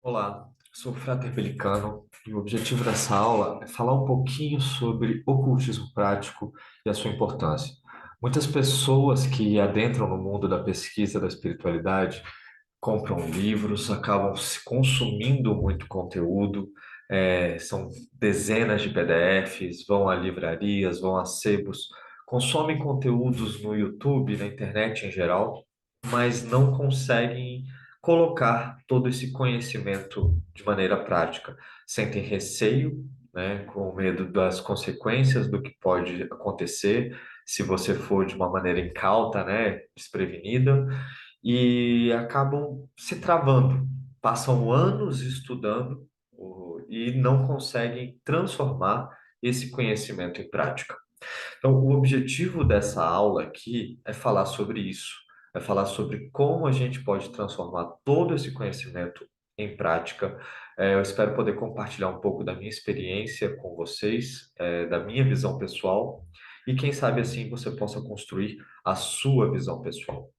Olá, sou o Frater Pelicano e o objetivo dessa aula é falar um pouquinho sobre ocultismo prático e a sua importância. Muitas pessoas que adentram no mundo da pesquisa da espiritualidade compram livros, acabam se consumindo muito conteúdo, são dezenas de PDFs, vão a livrarias, vão a sebos, consomem conteúdos no YouTube, na internet em geral, mas não conseguem colocar todo esse conhecimento de maneira prática. Sentem receio, né, com medo das consequências do que pode acontecer se você for de uma maneira incauta, né, desprevenida, e acabam se travando. Passam anos estudando e não conseguem transformar esse conhecimento em prática. Então, o objetivo dessa aula aqui é falar sobre isso, é falar sobre como a gente pode transformar todo esse conhecimento em prática. Eu espero poder compartilhar um pouco da minha experiência com vocês, da minha visão pessoal, e quem sabe assim você possa construir a sua visão pessoal.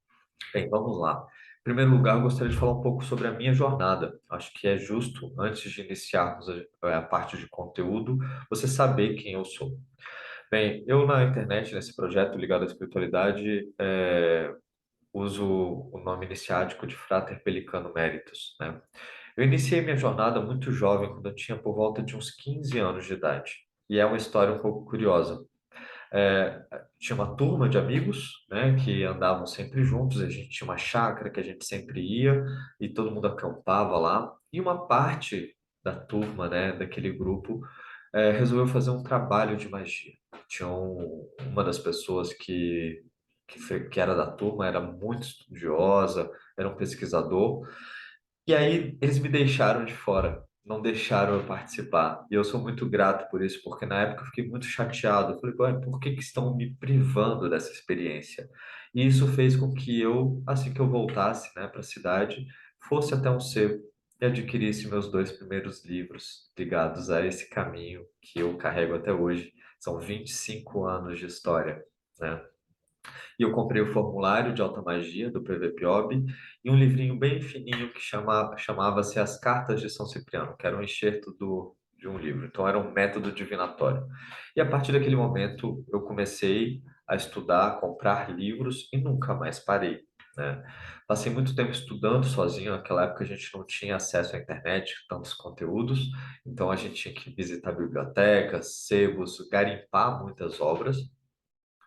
Bem, vamos lá. Em primeiro lugar, eu gostaria de falar um pouco sobre a minha jornada. Acho que é justo, antes de iniciarmos a parte de conteúdo, você saber quem eu sou. Bem, eu na internet, nesse projeto ligado à espiritualidade, uso o nome iniciático de Frater Pelicano Méritos, né? Eu iniciei minha jornada muito jovem, quando eu tinha por volta de uns 15 anos de idade. E é uma história um pouco curiosa. É, Tinha uma turma de amigos, né, que andavam sempre juntos, a gente tinha uma chácara que a gente sempre ia e todo mundo acampava lá. E uma parte da turma, né, daquele grupo, resolveu fazer um trabalho de magia. Uma das pessoas que era da turma, era muito estudiosa, era um pesquisador, e aí eles me deixaram de fora, não deixaram eu participar. E eu sou muito grato por isso, porque na época eu fiquei muito chateado. Eu falei, ué, por que que estão me privando dessa experiência? E isso fez com que eu, assim que eu voltasse, né, para a cidade, fosse até um sebo e adquirisse meus dois primeiros livros ligados a esse caminho que eu carrego até hoje. São 25 anos de história, né? E eu comprei o formulário de alta magia do PVPOB e um livrinho bem fininho que chamava-se As Cartas de São Cipriano, que era um excerto de um livro. Então era um método divinatório. E a partir daquele momento eu comecei a estudar, a comprar livros e nunca mais parei, né? Passei muito tempo estudando sozinho. Naquela época a gente não tinha acesso à internet, tantos conteúdos, então a gente tinha que visitar bibliotecas, sebos, garimpar muitas obras.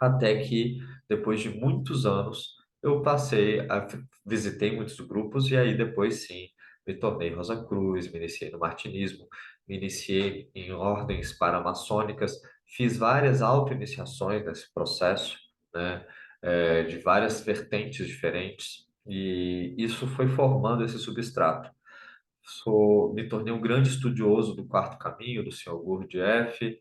Até que, depois de muitos anos, eu visitei muitos grupos e aí depois sim, me tornei Rosa Cruz, me iniciei no martinismo, me iniciei em ordens paramaçônicas, fiz várias auto-iniciações nesse processo, né, de várias vertentes diferentes, e isso foi formando esse substrato. Me tornei um grande estudioso do Quarto Caminho, do Senhor Gurdjieff.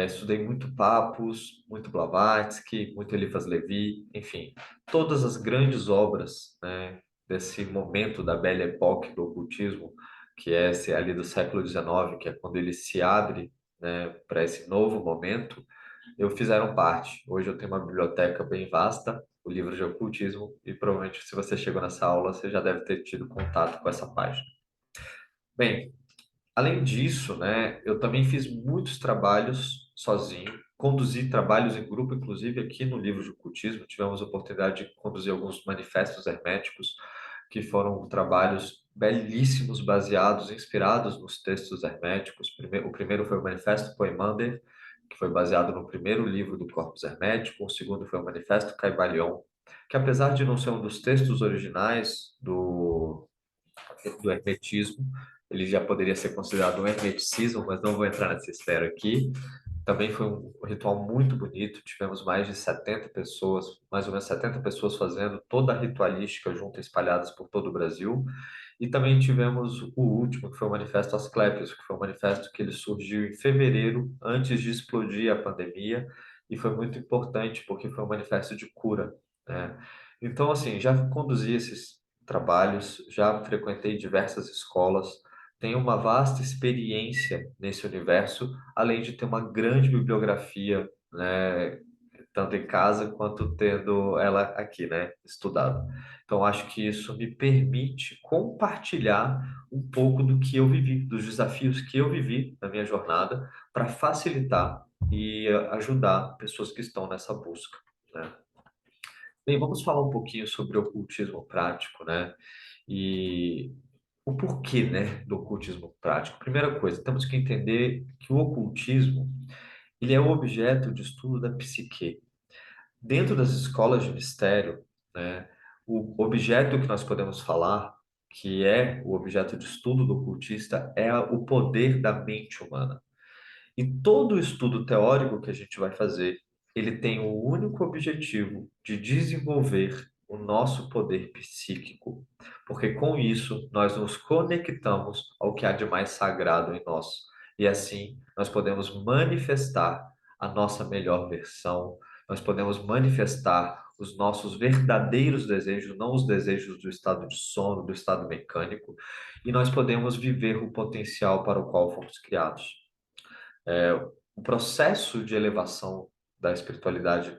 Estudei muito Papus, muito Blavatsky, muito Eliphas Levi, enfim, todas as grandes obras, né, desse momento da Belle Époque do ocultismo, que é esse ali do século XIX, que é quando ele se abre, né, para esse novo momento. Eu fizeram parte. Hoje eu tenho uma biblioteca bem vasta, o livro de ocultismo, e provavelmente se você chegou nessa aula, você já deve ter tido contato com essa página. Bem, além disso, né, eu também fiz muitos trabalhos sozinho, conduzi trabalhos em grupo, inclusive aqui no livro de ocultismo, tivemos a oportunidade de conduzir alguns manifestos herméticos, que foram trabalhos belíssimos, baseados, inspirados nos textos herméticos. O primeiro foi o Manifesto Poemander, que foi baseado no primeiro livro do Corpus Hermético. O segundo foi o Manifesto Caibalion, que apesar de não ser um dos textos originais do hermetismo. Ele já poderia ser considerado um hermeticismo, mas não vou entrar nessa esfera aqui. Também foi um ritual muito bonito. Tivemos mais de 70 pessoas, mais ou menos 70 pessoas fazendo toda a ritualística junta, espalhadas por todo o Brasil. E também tivemos o último, que foi o Manifesto Asclepios, que foi um manifesto que ele surgiu em fevereiro, antes de explodir a pandemia, e foi muito importante porque foi um manifesto de cura, né? Então, assim, já conduzi esses trabalhos, já frequentei diversas escolas, tenho uma vasta experiência nesse universo, além de ter uma grande bibliografia, né, tanto em casa quanto tendo ela aqui, né, estudado. Então, acho que isso me permite compartilhar um pouco do que eu vivi, dos desafios que eu vivi na minha jornada, para facilitar e ajudar pessoas que estão nessa busca, né? Bem, vamos falar um pouquinho sobre o ocultismo prático, né? E o porquê, né, do ocultismo prático. Primeira coisa, temos que entender que o ocultismo, ele é o objeto de estudo da psique. Dentro das escolas de mistério, né, o objeto que nós podemos falar, que é o objeto de estudo do ocultista, é o poder da mente humana. E todo o estudo teórico que a gente vai fazer, ele tem o único objetivo de desenvolver o nosso poder psíquico, porque com isso nós nos conectamos ao que há de mais sagrado em nós. E assim nós podemos manifestar a nossa melhor versão, nós podemos manifestar os nossos verdadeiros desejos, não os desejos do estado de sono, do estado mecânico, e nós podemos viver o potencial para o qual fomos criados. O processo de elevação da espiritualidade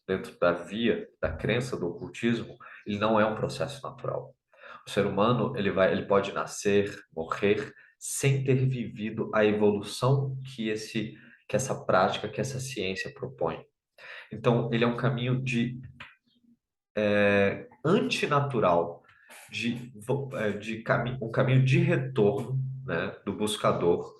dentro da via da crença do ocultismo, ele não é um processo natural. O ser humano, ele pode nascer, morrer sem ter vivido a evolução que essa prática, que essa ciência propõe. Então, ele é um caminho de antinatural, um caminho de retorno, né, do buscador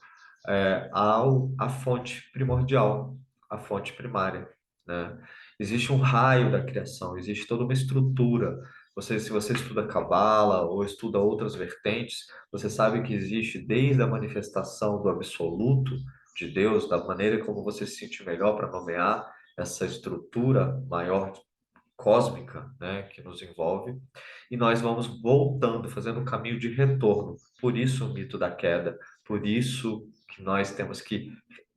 à fonte primordial, à fonte primária, né? Existe um raio da criação, existe toda uma estrutura. Se você estuda Cabala ou estuda outras vertentes, você sabe que existe desde a manifestação do absoluto de Deus, da maneira como você se sente melhor para nomear essa estrutura maior cósmica, né, que nos envolve, e nós vamos voltando, fazendo um caminho de retorno. Por isso o mito da queda, por isso que nós temos que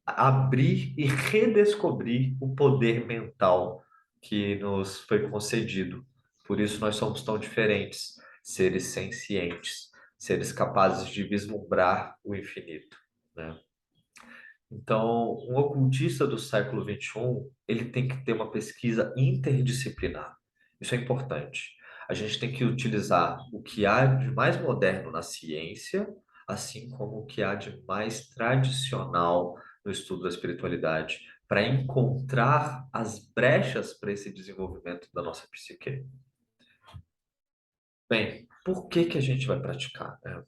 abrir e redescobrir o poder mental que nos foi concedido. Por isso nós somos tão diferentes, seres sencientes, seres capazes de vislumbrar o infinito, né? Então, um ocultista do século XXI, ele tem que ter uma pesquisa interdisciplinar. Isso é importante. A gente tem que utilizar o que há de mais moderno na ciência, assim como o que há de mais tradicional no estudo da espiritualidade, para encontrar as brechas para esse desenvolvimento da nossa psique. Bem, por que que a gente vai praticar, né?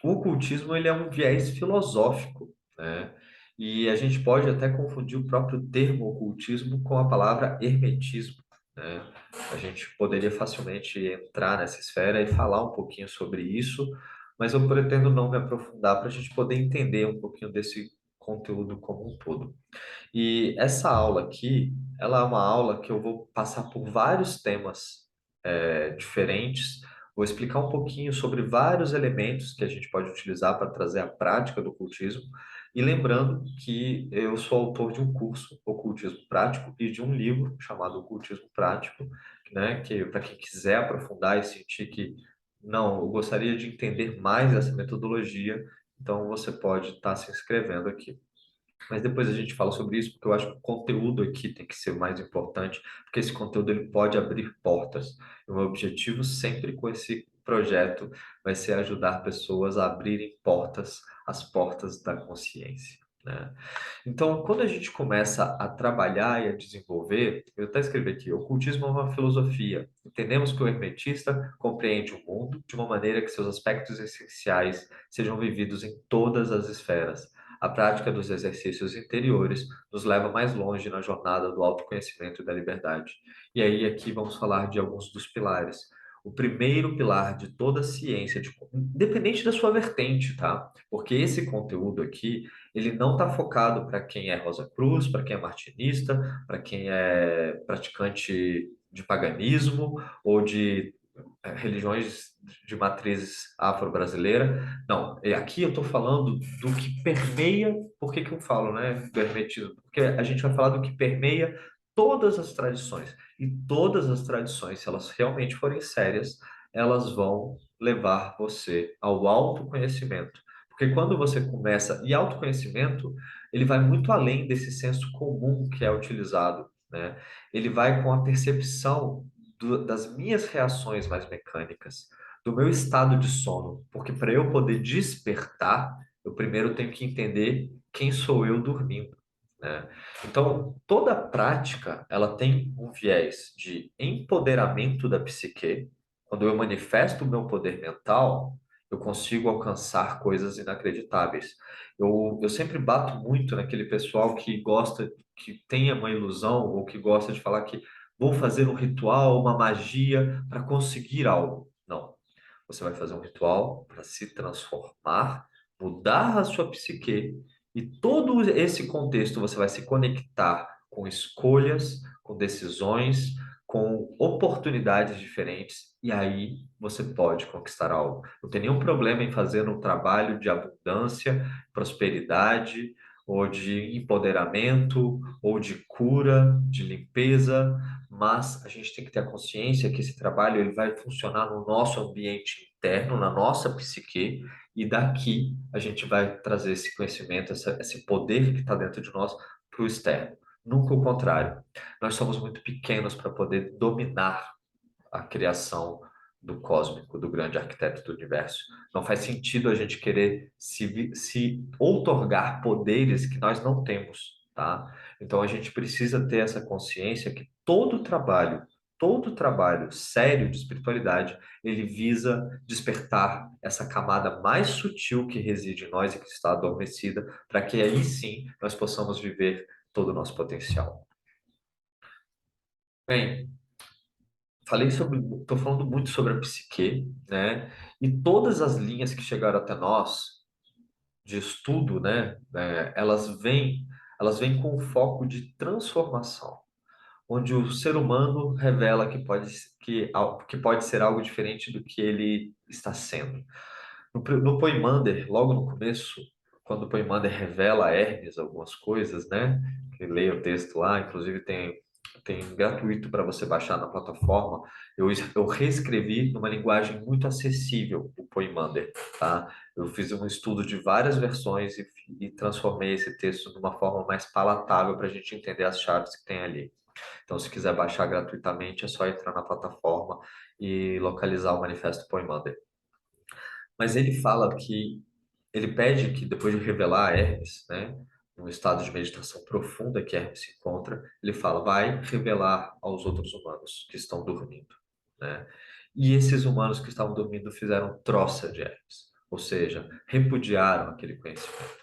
O ocultismo ele é um viés filosófico, né? E a gente pode até confundir o próprio termo ocultismo com a palavra hermetismo, né? A gente poderia facilmente entrar nessa esfera e falar um pouquinho sobre isso, mas eu pretendo não me aprofundar para a gente poder entender um pouquinho desse conteúdo como um todo. E essa aula aqui, ela é uma aula que eu vou passar por vários temas diferentes. Vou explicar um pouquinho sobre vários elementos que a gente pode utilizar para trazer a prática do ocultismo. E lembrando que eu sou autor de um curso, Ocultismo Prático, e de um livro chamado Ocultismo Prático, né, que para quem quiser aprofundar e sentir que, não, eu gostaria de entender mais essa metodologia, então você pode estar se inscrevendo aqui. Mas depois a gente fala sobre isso, porque eu acho que o conteúdo aqui tem que ser o mais importante, porque esse conteúdo ele pode abrir portas. E o meu objetivo sempre com esse projeto vai ser ajudar pessoas a abrirem portas, as portas da consciência, né? Então, quando a gente começa a trabalhar e a desenvolver, eu até escrevi aqui, ocultismo é uma filosofia. Entendemos que o hermetista compreende o mundo de uma maneira que seus aspectos essenciais sejam vividos em todas as esferas. A prática dos exercícios interiores nos leva mais longe na jornada do autoconhecimento e da liberdade. E aí, aqui vamos falar de alguns dos pilares. O primeiro pilar de toda a ciência, independente da sua vertente, tá? Porque esse conteúdo aqui, ele não está focado para quem é Rosa Cruz, para quem é martinista, para quem é praticante de paganismo ou de religiões de matrizes afro-brasileira. Não, aqui eu estou falando do que permeia. Por que que eu falo, né, do hermetismo? Porque a gente vai falar do que permeia todas as tradições. E todas as tradições, se elas realmente forem sérias, elas vão levar você ao autoconhecimento. Porque quando você começa, e autoconhecimento, ele vai muito além desse senso comum que é utilizado, né? Ele vai com a percepção das minhas reações mais mecânicas, do meu estado de sono, porque para eu poder despertar, eu primeiro tenho que entender quem sou eu dormindo, né? Então, toda prática, ela tem um viés de empoderamento da psique. Quando eu manifesto o meu poder mental, eu consigo alcançar coisas inacreditáveis. Eu sempre bato muito naquele pessoal que gosta, que tenha uma ilusão ou que gosta de falar que vou fazer um ritual, uma magia para conseguir algo. Não. Você vai fazer um ritual para se transformar, mudar a sua psique, e todo esse contexto você vai se conectar com escolhas, com decisões, com oportunidades diferentes, e aí você pode conquistar algo. Não tem nenhum problema em fazer um trabalho de abundância, prosperidade, ou de empoderamento, ou de cura, de limpeza, mas a gente tem que ter a consciência que esse trabalho ele vai funcionar no nosso ambiente interno, na nossa psique, e daqui a gente vai trazer esse conhecimento, esse poder que está dentro de nós para o externo. Nunca o contrário. Nós somos muito pequenos para poder dominar a criação do cósmico, do grande arquiteto do universo. Não faz sentido a gente querer se outorgar poderes que nós não temos, tá? Então a gente precisa ter essa consciência que todo trabalho sério de espiritualidade, ele visa despertar essa camada mais sutil que reside em nós e que está adormecida, para que aí sim nós possamos viver todo o nosso potencial. Bem, estou falando muito sobre a psique, né? E todas as linhas que chegaram até nós de estudo, né? Elas vêm com o foco de transformação, onde o ser humano revela que pode ser algo diferente do que ele está sendo. No Poimander, logo no começo, quando o Poimander revela a Hermes algumas coisas, né? Que leia o texto lá, inclusive tem gratuito para você baixar na plataforma. Eu reescrevi numa linguagem muito acessível o Poimander, tá? Eu fiz um estudo de várias versões e transformei esse texto de uma forma mais palatável para a gente entender as chaves que tem ali. Então, se quiser baixar gratuitamente, é só entrar na plataforma e localizar o Manifesto Poimander. Mas ele fala que ele pede que depois de revelar a Hermes, né, num estado de meditação profunda que Hermes se encontra, ele fala, vai revelar aos outros humanos que estão dormindo, né? E esses humanos que estavam dormindo fizeram troça de Hermes, ou seja, repudiaram aquele conhecimento.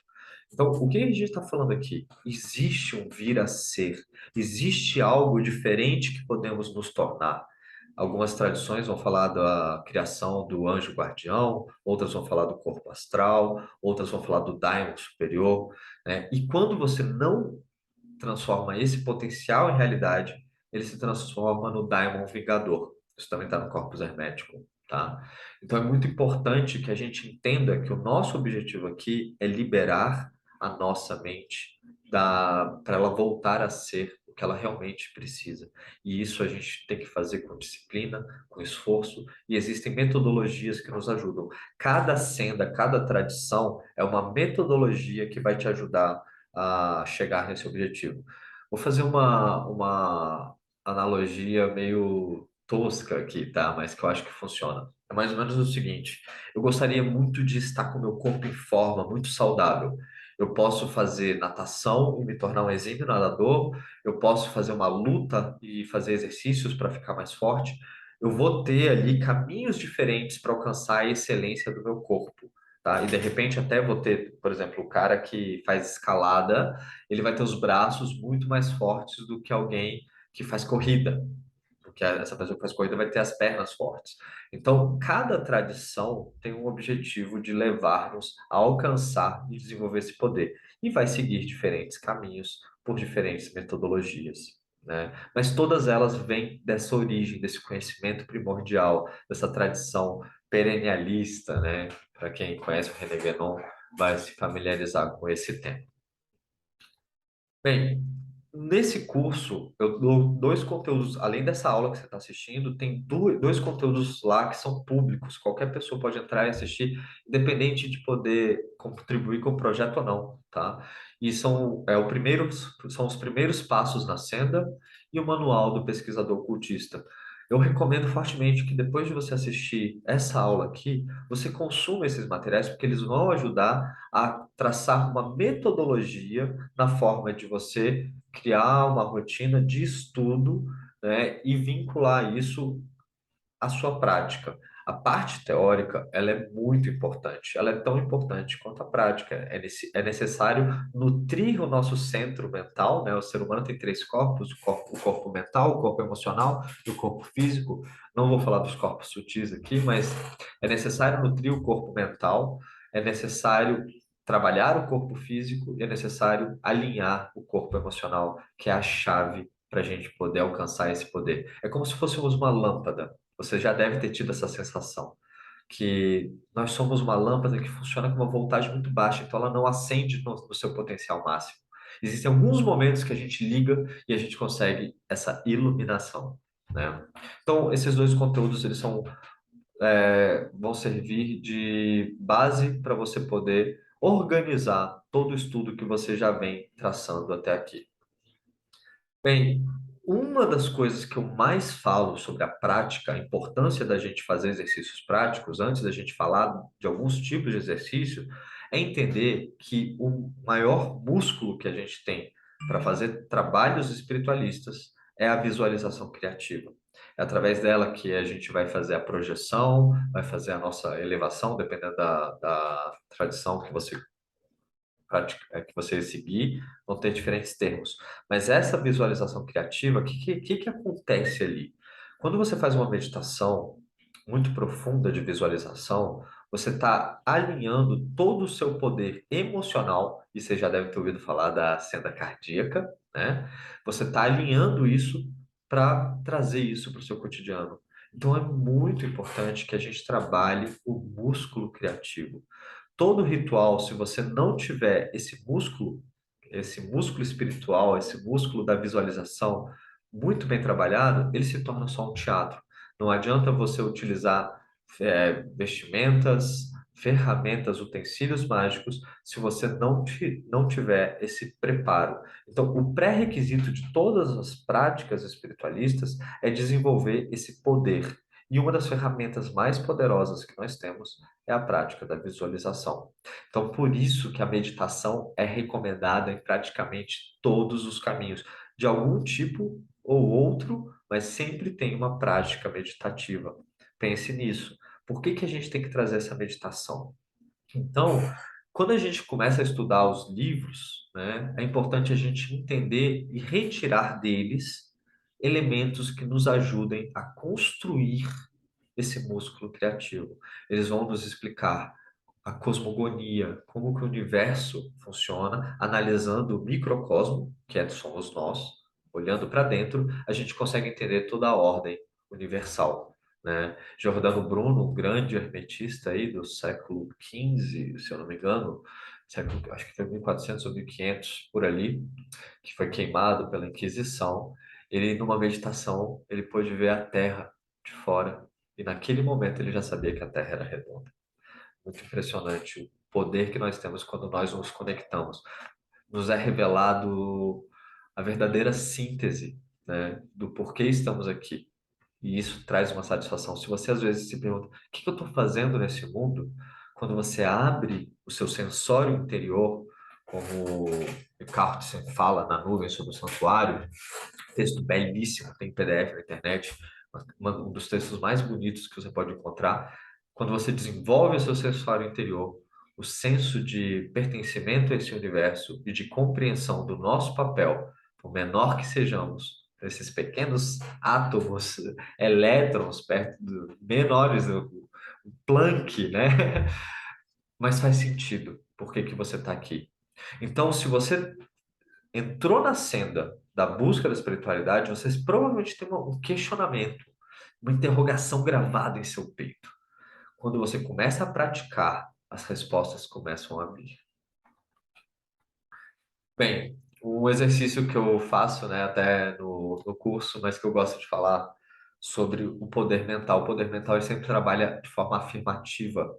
Então, o que a gente está falando aqui? Existe um vir a ser, existe algo diferente que podemos nos tornar. Algumas tradições vão falar da criação do anjo guardião, outras vão falar do corpo astral, outras vão falar do daimon superior, né? E quando você não transforma esse potencial em realidade, ele se transforma no daimon vingador. Isso também está no corpus hermético, tá? Então é muito importante que a gente entenda que o nosso objetivo aqui é liberar a nossa mente para ela voltar a ser o que ela realmente precisa. E isso a gente tem que fazer com disciplina, com esforço, e existem metodologias que nos ajudam. Cada senda, cada tradição é uma metodologia que vai te ajudar a chegar nesse objetivo. Vou fazer uma analogia meio tosca aqui, tá? Mas que eu acho que funciona. É mais ou menos o seguinte: eu gostaria muito de estar com o meu corpo em forma, muito saudável. Eu posso fazer natação e me tornar um exímio nadador, eu posso fazer uma luta e fazer exercícios para ficar mais forte. Eu vou ter ali caminhos diferentes para alcançar a excelência do meu corpo, tá? E de repente até vou ter, por exemplo, o cara que faz escalada, ele vai ter os braços muito mais fortes do que alguém que faz corrida, porque essa pessoa que faz corrida vai ter as pernas fortes. Então, cada tradição tem um objetivo de levar-nos a alcançar e desenvolver esse poder, e vai seguir diferentes caminhos por diferentes metodologias. Né? Mas todas elas vêm dessa origem, desse conhecimento primordial, dessa tradição perennialista, né? Para quem conhece o René Guénon, vai se familiarizar com esse tema. Bem, nesse curso, eu dou dois conteúdos, além dessa aula que você está assistindo, tem dois conteúdos lá que são públicos. Qualquer pessoa pode entrar e assistir, independente de poder contribuir com o projeto ou não, tá? E são os primeiros passos na senda e o manual do pesquisador ocultista. Eu recomendo fortemente que depois de você assistir essa aula aqui, você consuma esses materiais, porque eles vão ajudar a traçar uma metodologia na forma de você criar uma rotina de estudo, né, e vincular isso a sua prática. A parte teórica, ela é muito importante. Ela é tão importante quanto a prática. É necessário nutrir o nosso centro mental, né? O ser humano tem três corpos: o corpo mental, o corpo emocional e o corpo físico. Não vou falar dos corpos sutis aqui, mas é necessário nutrir o corpo mental, é necessário trabalhar o corpo físico e é necessário alinhar o corpo emocional, que é a chave para a gente poder alcançar esse poder. É como se fôssemos uma lâmpada. Você já deve ter tido essa sensação, que nós somos uma lâmpada que funciona com uma voltagem muito baixa, então ela não acende no seu potencial máximo. Existem alguns momentos que a gente liga e a gente consegue essa iluminação, né? Então, esses dois conteúdos, eles vão servir de base para você poder organizar todo o estudo que você já vem traçando até aqui. Bem, uma das coisas que eu mais falo sobre a prática, a importância da gente fazer exercícios práticos, antes da gente falar de alguns tipos de exercício, é entender que o maior músculo que a gente tem para fazer trabalhos espiritualistas é a visualização criativa. É através dela que a gente vai fazer a projeção, vai fazer a nossa elevação, dependendo da tradição que você seguir, vão ter diferentes termos. Mas essa visualização criativa, o que acontece ali? Quando você faz uma meditação muito profunda de visualização, você está alinhando todo o seu poder emocional, e você já deve ter ouvido falar da senda cardíaca, né? Você está alinhando isso para trazer isso para o seu cotidiano. Então é muito importante que a gente trabalhe o músculo criativo. Todo ritual, se você não tiver esse músculo espiritual, esse músculo da visualização muito bem trabalhado, ele se torna só um teatro. Não adianta você utilizar vestimentas, ferramentas, utensílios mágicos, se você não tiver esse preparo. Então, o pré-requisito de todas as práticas espiritualistas é desenvolver esse poder. E uma das ferramentas mais poderosas que nós temos é a prática da visualização. Então, por isso que a meditação é recomendada em praticamente todos os caminhos, de algum tipo ou outro, mas sempre tem uma prática meditativa. Pense nisso. Por que que a gente tem que trazer essa meditação? Então, quando a gente começa a estudar os livros, né, é importante a gente entender e retirar deles elementos que nos ajudem a construir esse músculo criativo. Eles vão nos explicar a cosmogonia, como que o universo funciona, analisando o microcosmo, somos nós, olhando para dentro, a gente consegue entender toda a ordem universal, né? Giordano Bruno, um grande hermetista aí do século XV, se eu não me engano, acho que foi 1400 ou 1500 por ali, que foi queimado pela Inquisição. Ele, numa meditação, ele pôde ver a Terra de fora e naquele momento ele já sabia que a Terra era redonda. Muito impressionante o poder que nós temos quando nós nos conectamos. Nos é revelado a verdadeira síntese, né, do porquê estamos aqui. E isso traz uma satisfação. Se você às vezes se pergunta, o que eu estou fazendo nesse mundo? Quando você abre o seu sensório interior, como Eckhart Tolle fala na nuvem sobre o santuário, texto belíssimo, tem PDF na internet, um dos textos mais bonitos que você pode encontrar. Quando você desenvolve o seu sensório interior, o senso de pertencimento a esse universo e de compreensão do nosso papel, por menor que sejamos, esses pequenos átomos, elétrons menores, o Planck, né? Mas faz sentido. Por que que você está aqui? Então, se você entrou na senda da busca da espiritualidade, vocês provavelmente têm um questionamento, uma interrogação gravada em seu peito. Quando você começa a praticar, as respostas começam a vir. Bem, um exercício que eu faço, né, até no curso, mas que eu gosto de falar sobre o poder mental. O poder mental ele sempre trabalha de forma afirmativa.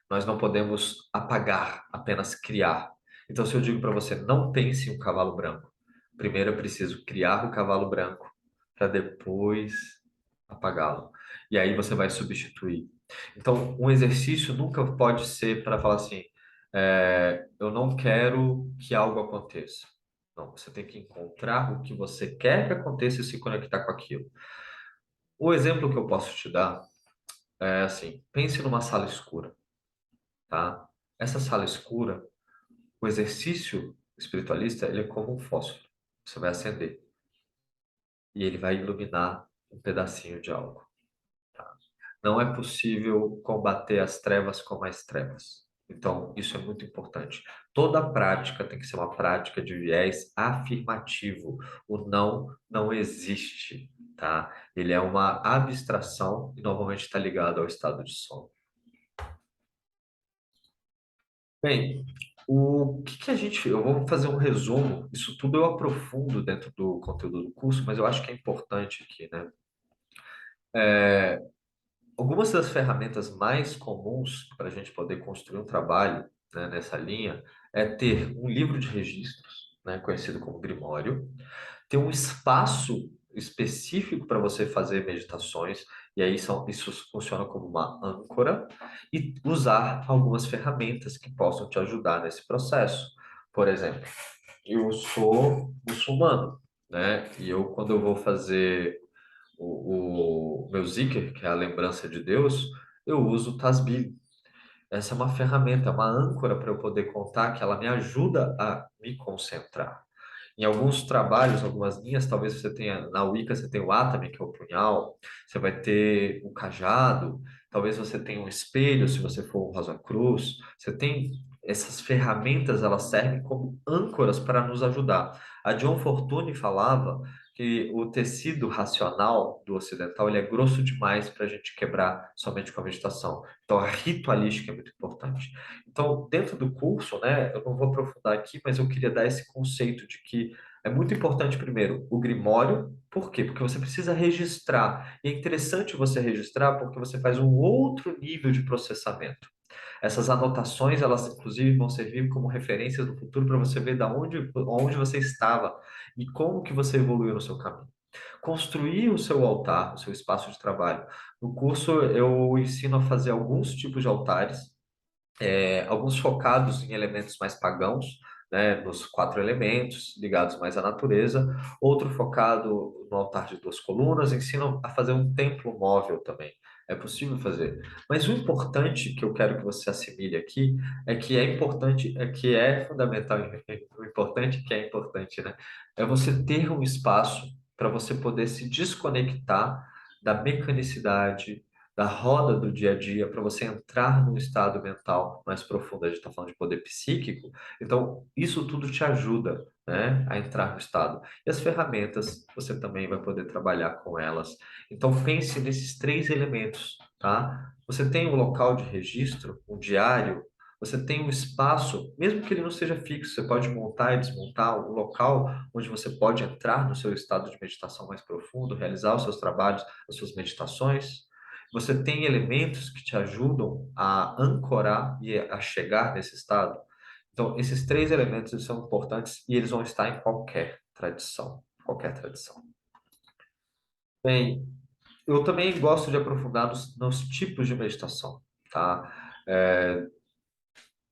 Nós não podemos apagar, apenas criar. Então, se eu digo para você, não pense em um cavalo branco, primeiro eu preciso criar o cavalo branco, para depois apagá-lo. E aí você vai substituir. Então, um exercício nunca pode ser para falar assim, eu não quero que algo aconteça. Não, você tem que encontrar o que você quer que aconteça e se conectar com aquilo. O exemplo que eu posso te dar é assim, pense numa sala escura, tá? Essa sala escura, o exercício espiritualista, ele é como um fósforo. Você vai acender e ele vai iluminar um pedacinho de algo. Não é possível combater as trevas com mais trevas. Então, isso é muito importante. Toda prática tem que ser uma prática de viés afirmativo. O não existe, tá? Ele é uma abstração e normalmente está ligado ao estado de sono. Bem, o que que a gente. Eu vou fazer um resumo. Isso tudo eu aprofundo dentro do conteúdo do curso, mas eu acho que é importante aqui, né? Algumas das ferramentas mais comuns para a gente poder construir um trabalho, né, nessa linha é ter um livro de registros, né, conhecido como Grimório, ter um espaço específico para você fazer meditações, e aí isso funciona como uma âncora, e usar algumas ferramentas que possam te ajudar nesse processo. Por exemplo, eu sou muçulmano, né? E quando eu vou fazer o meu zikr, que é a lembrança de Deus, eu uso o tasbih. Essa é uma ferramenta, uma âncora para eu poder contar que ela me ajuda a me concentrar. Em alguns trabalhos, algumas linhas, talvez você tenha, na Wicca você tem o Atami, que é o punhal, você vai ter o cajado, talvez você tenha um espelho, se você for um Rosa Cruz. Você tem essas ferramentas, elas servem como âncoras para nos ajudar. A John Fortune falava que o tecido racional do ocidental ele é grosso demais para a gente quebrar somente com a meditação. Então, a ritualística é muito importante. Então, dentro do curso, né, eu não vou aprofundar aqui, mas eu queria dar esse conceito de que é muito importante, primeiro, o grimório. Por quê? Porque você precisa registrar. E é interessante você registrar porque você faz um outro nível de processamento. Essas anotações, elas inclusive vão servir como referências no futuro para você ver onde você estava e como que você evoluiu no seu caminho. Construir o seu altar, o seu espaço de trabalho. No curso eu ensino a fazer alguns tipos de altares, alguns focados em elementos mais pagãos, né, nos quatro elementos, ligados mais à natureza, outro focado no altar de duas colunas, ensinam a fazer um templo móvel também. É possível fazer. Mas o importante que eu quero que você assimile aqui é importante, é que é fundamental, o importante que é importante, né? É você ter um espaço para você poder se desconectar da mecanicidade, da roda do dia a dia para você entrar num estado mental mais profundo. A gente está falando de poder psíquico, então isso tudo te ajuda, né, a entrar no estado. E as ferramentas, você também vai poder trabalhar com elas. Então pense nesses três elementos, tá? Você tem um local de registro, um diário, você tem um espaço, mesmo que ele não seja fixo, você pode montar e desmontar um local onde você pode entrar no seu estado de meditação mais profundo, realizar os seus trabalhos, as suas meditações. Você tem elementos que te ajudam a ancorar e a chegar nesse estado. Então, esses três elementos eles são importantes e eles vão estar em qualquer tradição. Qualquer tradição. Bem, eu também gosto de aprofundar nos tipos de meditação, tá? É,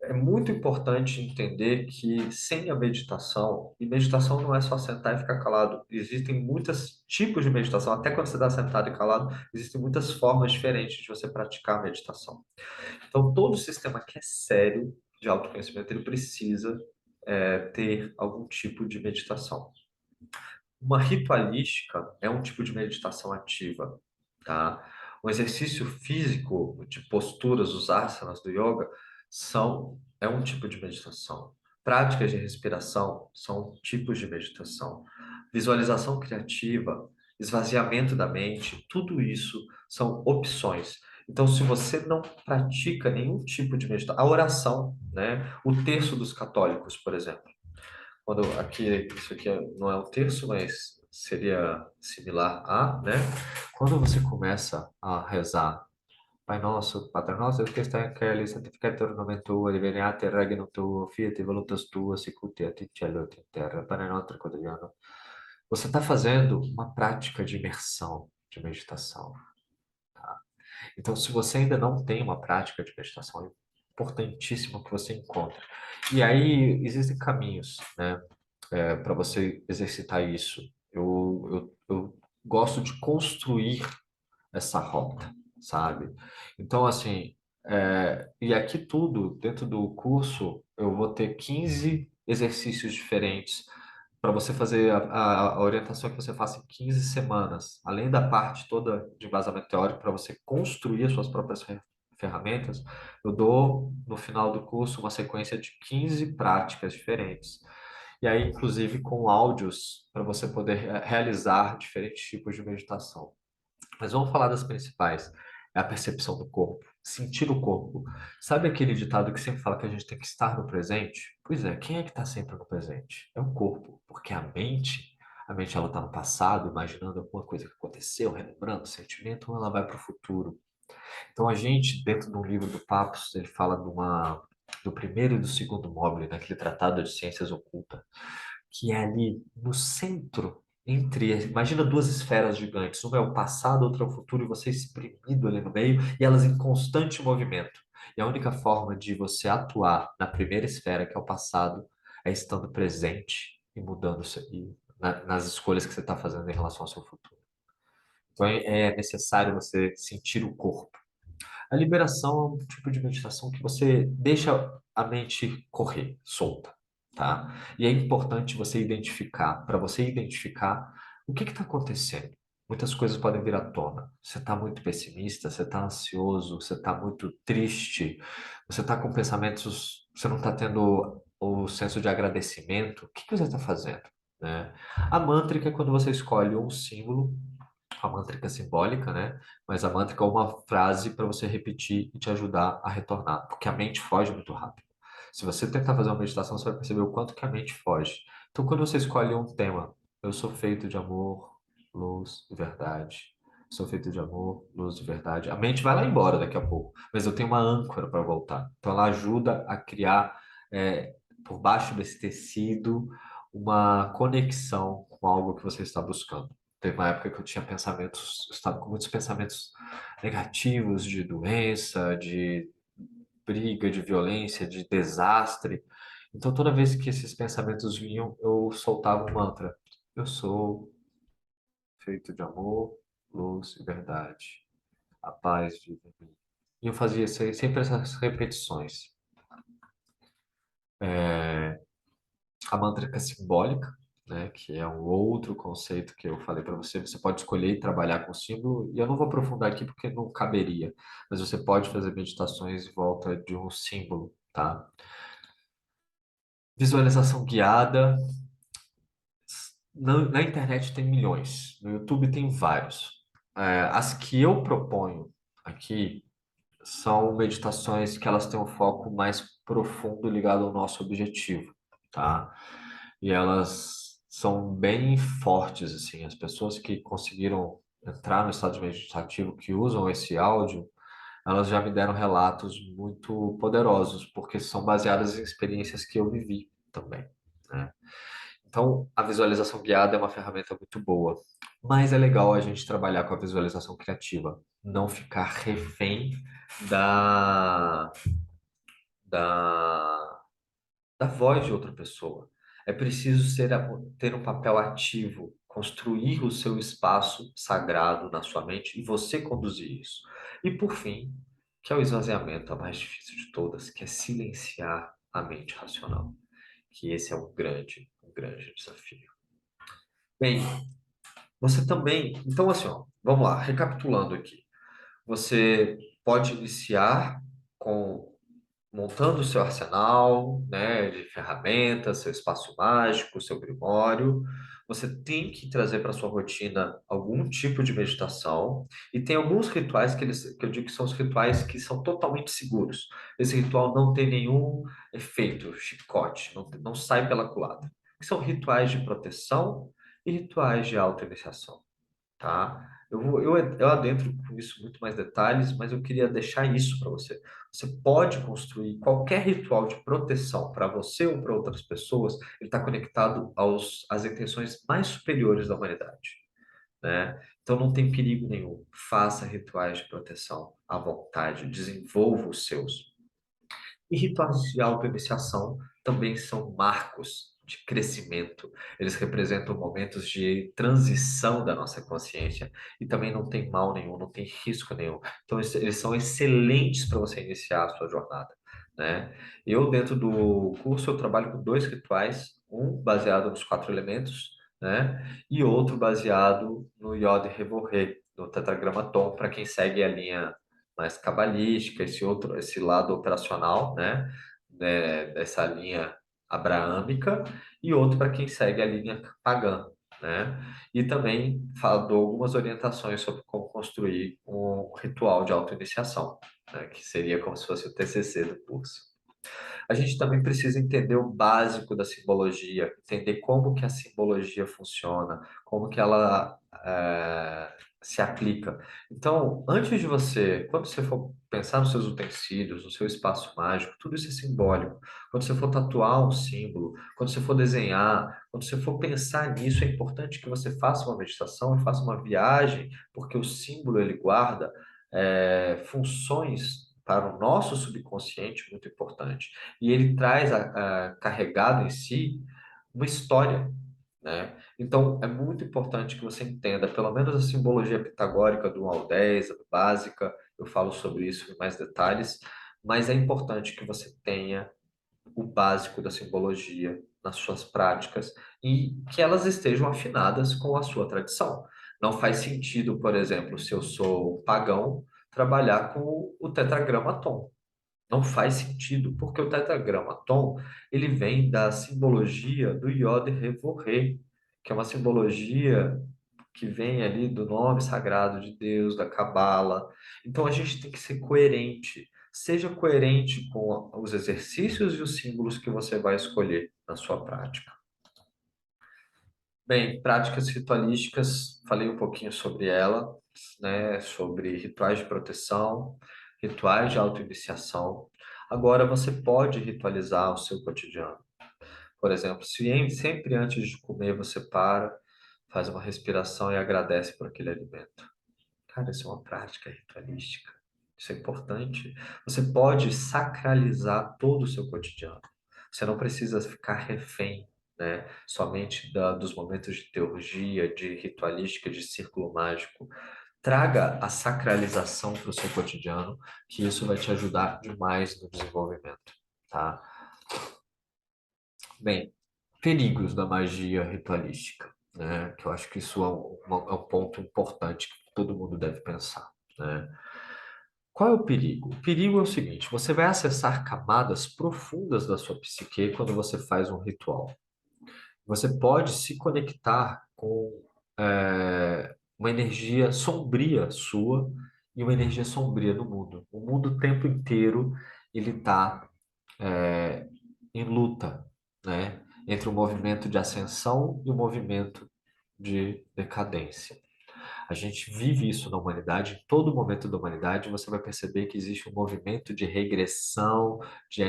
É muito importante entender que sem a meditação, e meditação não é só sentar e ficar calado, existem muitos tipos de meditação, até quando você está sentado e calado, existem muitas formas diferentes de você praticar a meditação. Então, todo sistema que é sério de autoconhecimento, ele precisa ter algum tipo de meditação. Uma ritualística é um tipo de meditação ativa, tá? Um exercício físico de posturas, os asanas do yoga, é um tipo de meditação. Práticas de respiração são tipos de meditação. Visualização criativa, esvaziamento da mente, tudo isso são opções. Então, se você não pratica nenhum tipo de meditação, a oração, né? O terço dos católicos, por exemplo. Quando aqui, isso aqui não é um terço, mas seria similar a, né? Quando você começa a rezar, Pai nosso, Pater nosso, que está em cielo, santificator nomen tuo, adveniat regnum tuo, fiat voluntas tua, sicut in cielo et in terra, pane nostro quotidiano. Você está fazendo uma prática de imersão. de meditação. Então, se você ainda não tem uma prática de meditação, é importantíssimo que você encontre. E aí existem caminhos, né, para você exercitar isso. Eu gosto de construir essa rota, sabe? Então, assim, e aqui tudo, dentro do curso, eu vou ter 15 exercícios diferentes para você fazer a orientação que você faça em 15 semanas, além da parte toda de embasamento teórico, para você construir as suas próprias ferramentas, eu dou no final do curso uma sequência de 15 práticas diferentes. E aí, inclusive, com áudios para você poder realizar diferentes tipos de meditação. Mas vamos falar das principais. É a percepção do corpo, sentir o corpo. Sabe aquele ditado que sempre fala que a gente tem que estar no presente? Pois é, quem é que está sempre no presente? É o corpo, porque a mente ela está no passado, imaginando alguma coisa que aconteceu, relembrando o sentimento, ou ela vai para o futuro. Então a gente, dentro do livro do Papos, ele fala do primeiro e do segundo módulo, naquele tratado de ciências ocultas, que é ali no centro, imagina duas esferas gigantes, uma é o passado, outra é o futuro, e você espremido ali no meio, e elas em constante movimento. E a única forma de você atuar na primeira esfera, que é o passado, é estando presente e mudando nas escolhas que você está fazendo em relação ao seu futuro. Então é necessário você sentir o corpo. A liberação é um tipo de meditação que você deixa a mente correr, solta, tá? E é importante você identificar, para você identificar o que está acontecendo. Muitas coisas podem vir à tona. Você está muito pessimista, você está ansioso, você está muito triste, você está com pensamentos, você não está tendo o senso de agradecimento. O que que você está fazendo, né? A mântrica é quando você escolhe um símbolo, a mântrica simbólica, né? Mas a mântrica é uma frase para você repetir e te ajudar a retornar, porque a mente foge muito rápido. Se você tentar fazer uma meditação, você vai perceber o quanto que a mente foge. Então, quando você escolhe um tema, eu sou feito de amor, luz e verdade. Sou feito de amor, luz e verdade. A mente vai lá embora daqui a pouco, mas eu tenho uma âncora para voltar. Então, ela ajuda a criar, por baixo desse tecido, uma conexão com algo que você está buscando. Teve uma época que eu tinha pensamentos, eu estava com muitos pensamentos negativos de doença, de briga, de violência, de desastre. Então, toda vez que esses pensamentos vinham, eu soltava um mantra. Eu sou feito de amor, luz e verdade. A paz vive em mim. E eu fazia sempre essas repetições. A mântrica simbólica, né, que é um outro conceito que eu falei para você. Você pode escolher e trabalhar com símbolo, e eu não vou aprofundar aqui porque não caberia, mas você pode fazer meditações em volta de um símbolo, tá? Visualização guiada. Na internet tem milhões, no YouTube tem vários. As que eu proponho aqui são meditações que elas têm um foco mais profundo ligado ao nosso objetivo, tá? E elas são bem fortes, assim. As pessoas que conseguiram entrar no estado meditativo, que usam esse áudio, elas já me deram relatos muito poderosos, porque são baseadas em experiências que eu vivi também, né? Então, a visualização guiada é uma ferramenta muito boa, mas é legal a gente trabalhar com a visualização criativa, não ficar refém da, da da voz de outra pessoa. É preciso ter um papel ativo, construir o seu espaço sagrado na sua mente e você conduzir isso. E por fim, que é o esvaziamento, a mais difícil de todas, que é silenciar a mente racional. Que esse é um grande desafio. Bem, você também. Então, assim, ó, vamos lá, recapitulando aqui. Você pode iniciar com montando o seu arsenal, né, de ferramentas, seu espaço mágico, seu grimório. Você tem que trazer para sua rotina algum tipo de meditação e tem alguns rituais que eu digo que são os rituais que são totalmente seguros. Esse ritual não tem nenhum efeito chicote, não sai pela culatra. São rituais de proteção e rituais de autoiniciação, tá? Eu adentro com isso muito mais detalhes, mas eu queria deixar isso para você. Você pode construir qualquer ritual de proteção para você ou para outras pessoas, ele está conectado às intenções mais superiores da humanidade, né? Então não tem perigo nenhum. Faça rituais de proteção à vontade, desenvolva os seus. E rituais de auto-iniciação também são marcos de crescimento. Eles representam momentos de transição da nossa consciência e também não tem mal nenhum, não tem risco nenhum. Então, eles são excelentes para você iniciar a sua jornada, né? Eu, dentro do curso, eu trabalho com dois rituais, um baseado nos quatro elementos, né? E outro baseado no Yod Revorê, no Tetragramaton, para quem segue a linha mais cabalística, esse lado operacional, dessa linha abraâmica, e outro para quem segue a linha pagã, né? E também dou algumas orientações sobre como construir um ritual de autoiniciação, né? Que seria como se fosse o TCC do curso. A gente também precisa entender o básico da simbologia, entender como que a simbologia funciona, como que ela se aplica. Então, antes de você, quando você for pensar nos seus utensílios, no seu espaço mágico, tudo isso é simbólico. Quando você for tatuar um símbolo, quando você for desenhar, quando você for pensar nisso, é importante que você faça uma meditação e faça uma viagem, porque o símbolo ele guarda funções para o nosso subconsciente muito importante. E ele traz carregado em si uma história, né? Então, é muito importante que você entenda, pelo menos a simbologia pitagórica do 1 ao 10, a básica, eu falo sobre isso em mais detalhes, mas é importante que você tenha o básico da simbologia nas suas práticas e que elas estejam afinadas com a sua tradição. Não faz sentido, por exemplo, se eu sou pagão, trabalhar com o tetragramaton. Não faz sentido, porque o tetragramaton, ele vem da simbologia do Yod Revorê, que é uma simbologia que vem ali do nome sagrado de Deus, da Cabala. Então a gente tem que ser coerente. Seja coerente com os exercícios e os símbolos que você vai escolher na sua prática. Bem, práticas ritualísticas, falei um pouquinho sobre ela, né? Sobre rituais de proteção, rituais de autoiniciação. Agora você pode ritualizar o seu cotidiano. Por exemplo, se sempre antes de comer você para, faz uma respiração e agradece por aquele alimento. Cara, isso é uma prática ritualística. Isso é importante. Você pode sacralizar todo o seu cotidiano. Você não precisa ficar refém, né, somente dos momentos de teurgia, de ritualística, de círculo mágico. Traga a sacralização para o seu cotidiano, que isso vai te ajudar demais no desenvolvimento, tá? Bem, perigos da magia ritualística, né? Que eu acho que isso é um ponto importante que todo mundo deve pensar, né? Qual é o perigo? O perigo é o seguinte: você vai acessar camadas profundas da sua psique quando você faz um ritual. Você pode se conectar com uma energia sombria sua e uma energia sombria do mundo. O mundo o tempo inteiro ele está em luta, né? Entre o movimento de ascensão e o movimento de decadência. A gente vive isso na humanidade, em todo momento da humanidade você vai perceber que existe um movimento de regressão, de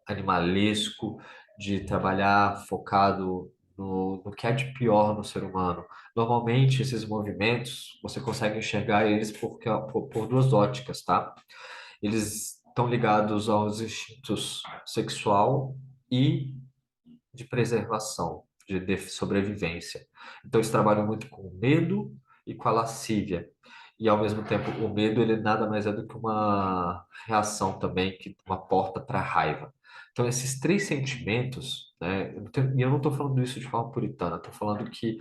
animalesco, de trabalhar focado no que há de pior no ser humano. Normalmente, esses movimentos, você consegue enxergar eles por duas óticas, tá? Eles estão ligados aos instintos sexual e de preservação, de sobrevivência. Então, eles trabalham muito com o medo e com a lascívia. E, ao mesmo tempo, o medo, ele nada mais é do que uma reação também, que uma porta para a raiva. Então, esses três sentimentos, né, e eu não estou falando isso de forma puritana, estou falando que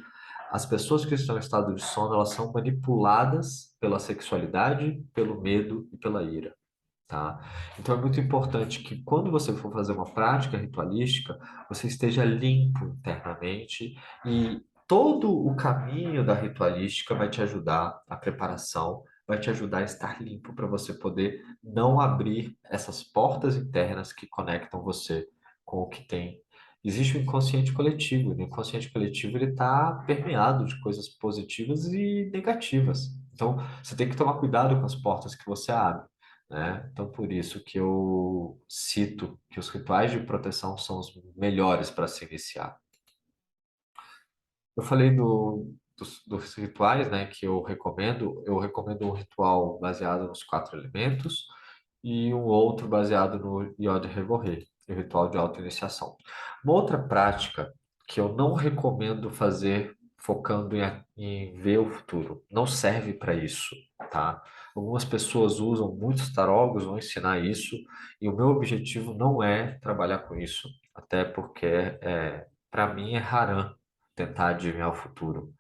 as pessoas que estão em estado de sono, elas são manipuladas pela sexualidade, pelo medo e pela ira. Tá? Então é muito importante que quando você for fazer uma prática ritualística, você esteja limpo internamente e todo o caminho da ritualística vai te ajudar, a preparação vai te ajudar a estar limpo para você poder não abrir essas portas internas que conectam você com o que tem. Existe o inconsciente coletivo, e o inconsciente coletivo ele está permeado de coisas positivas e negativas. Então, você tem que tomar cuidado com as portas que você abre, né? Então, por isso que eu cito que os rituais de proteção são os melhores para se iniciar. Eu falei dos rituais, né, que eu recomendo um ritual baseado nos quatro elementos e um outro baseado no Yod Revorrer, o ritual de auto-iniciação. Uma outra prática que eu não recomendo fazer focando em ver o futuro, não serve para isso, tá? Algumas pessoas usam, muitos tarólogos vão ensinar isso, e o meu objetivo não é trabalhar com isso, até porque para mim é haram tentar adivinhar o futuro.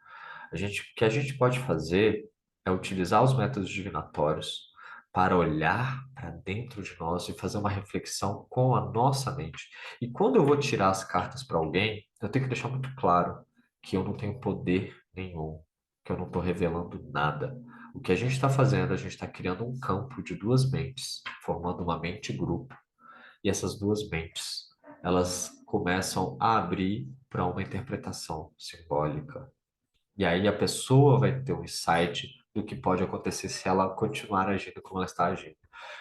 O que a gente pode fazer é utilizar os métodos divinatórios para olhar para dentro de nós e fazer uma reflexão com a nossa mente. E quando eu vou tirar as cartas para alguém, eu tenho que deixar muito claro que eu não tenho poder nenhum, que eu não estou revelando nada. O que a gente está fazendo, a gente está criando um campo de duas mentes, formando uma mente-grupo. E essas duas mentes, elas começam a abrir para uma interpretação simbólica, e aí a pessoa vai ter um insight do que pode acontecer se ela continuar agindo como ela está agindo.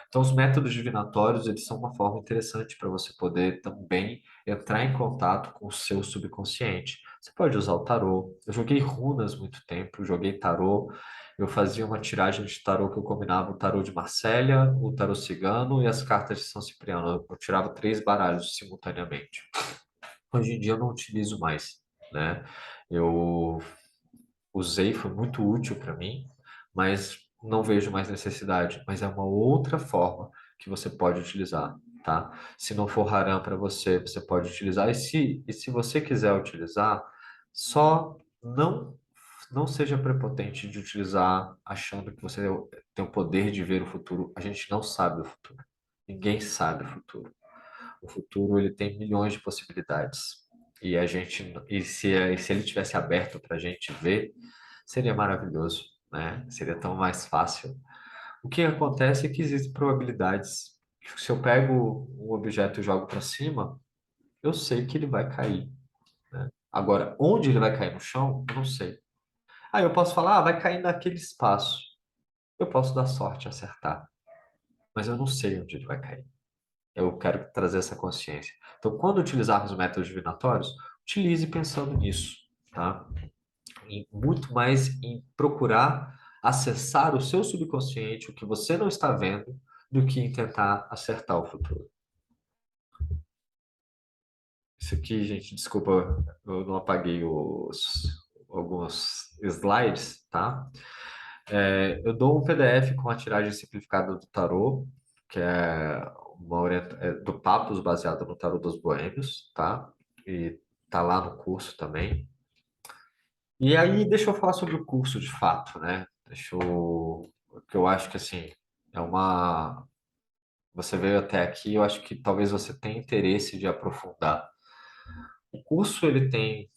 Então, os métodos divinatórios, eles são uma forma interessante para você poder também entrar em contato com o seu subconsciente. Você pode usar o tarô. Eu joguei runas muito tempo, joguei tarô. Eu fazia uma tiragem de tarô que eu combinava o tarô de Marsella, o tarô cigano e as cartas de São Cipriano. Eu tirava três baralhos simultaneamente. Hoje em dia eu não utilizo mais, né? Eu usei, foi muito útil para mim, mas não vejo mais necessidade. Mas é uma outra forma que você pode utilizar, tá? Se não for haram para você, você pode utilizar. E se você quiser utilizar, só não seja prepotente de utilizar achando que você tem o poder de ver o futuro. A gente não sabe o futuro. Ninguém sabe o futuro. O futuro ele tem milhões de possibilidades. E se ele tivesse aberto para a gente ver, seria maravilhoso, né? Seria tão mais fácil. O que acontece é que existem probabilidades. Se eu pego um objeto e jogo para cima, eu sei que ele vai cair, né? Agora, onde ele vai cair no chão, eu não sei. Aí eu posso falar, vai cair naquele espaço. Eu posso dar sorte, acertar, mas eu não sei onde ele vai cair. Eu quero trazer essa consciência. Então, quando utilizarmos métodos divinatórios, utilize pensando nisso, tá? Muito mais em procurar acessar o seu subconsciente, o que você não está vendo, do que em tentar acertar o futuro. Isso aqui, gente, desculpa, eu não apaguei alguns slides, tá? Eu dou um PDF com a tiragem simplificada do tarô, que é do Papos baseado no tarô dos Boêmios, tá? E tá lá no curso também. E aí, deixa eu falar sobre o curso de fato, né? Que eu acho que assim, é uma. Você veio até aqui, eu acho que talvez você tenha interesse de aprofundar. O curso ele tem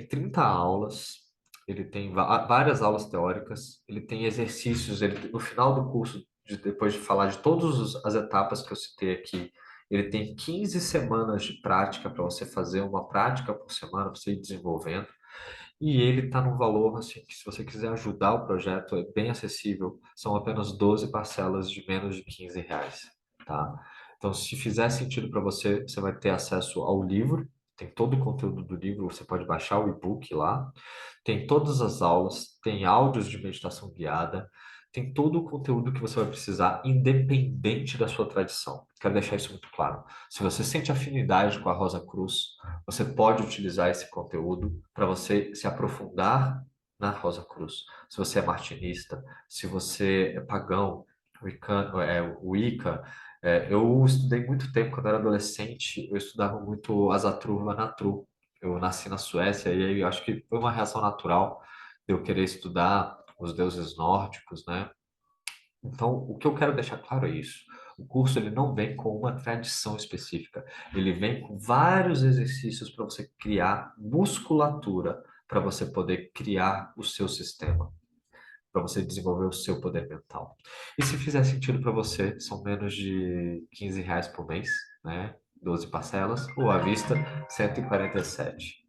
30 aulas, ele tem várias aulas teóricas, ele tem exercícios, no final do curso, depois de falar de todas as etapas que eu citei aqui, ele tem 15 semanas de prática para você fazer uma prática por semana, para você ir desenvolvendo. E ele está num valor assim que se você quiser ajudar o projeto é bem acessível. São apenas 12 parcelas de menos de R$ 15, tá? Então, se fizer sentido para você, você vai ter acesso ao livro. Tem todo o conteúdo do livro, você pode baixar o e-book lá. Tem todas as aulas, tem áudios de meditação guiada, tem todo o conteúdo que você vai precisar, independente da sua tradição. Quero deixar isso muito claro. Se você sente afinidade com a Rosa Cruz, você pode utilizar esse conteúdo para você se aprofundar na Rosa Cruz. Se você é martinista, se você é pagão, Wicca, eu estudei muito tempo quando era adolescente, eu estudava muito Asatru Vanatru. Eu nasci na Suécia e aí eu acho que foi uma reação natural de eu querer estudar os deuses nórdicos, né? Então, o que eu quero deixar claro é isso. O curso ele não vem com uma tradição específica. Ele vem com vários exercícios para você criar musculatura, para você poder criar o seu sistema, para você desenvolver o seu poder mental. E se fizer sentido para você, são menos de R$ 15 por mês, né? 12 parcelas, ou à vista, R$ 147.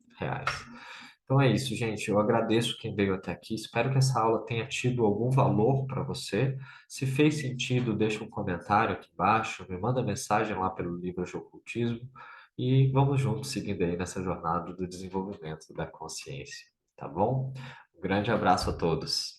Então é isso, gente. Eu agradeço quem veio até aqui. Espero que essa aula tenha tido algum valor para você. Se fez sentido, deixa um comentário aqui embaixo, me manda mensagem lá pelo livro de ocultismo e vamos juntos seguindo aí nessa jornada do desenvolvimento da consciência. tá bom? Um grande abraço a todos.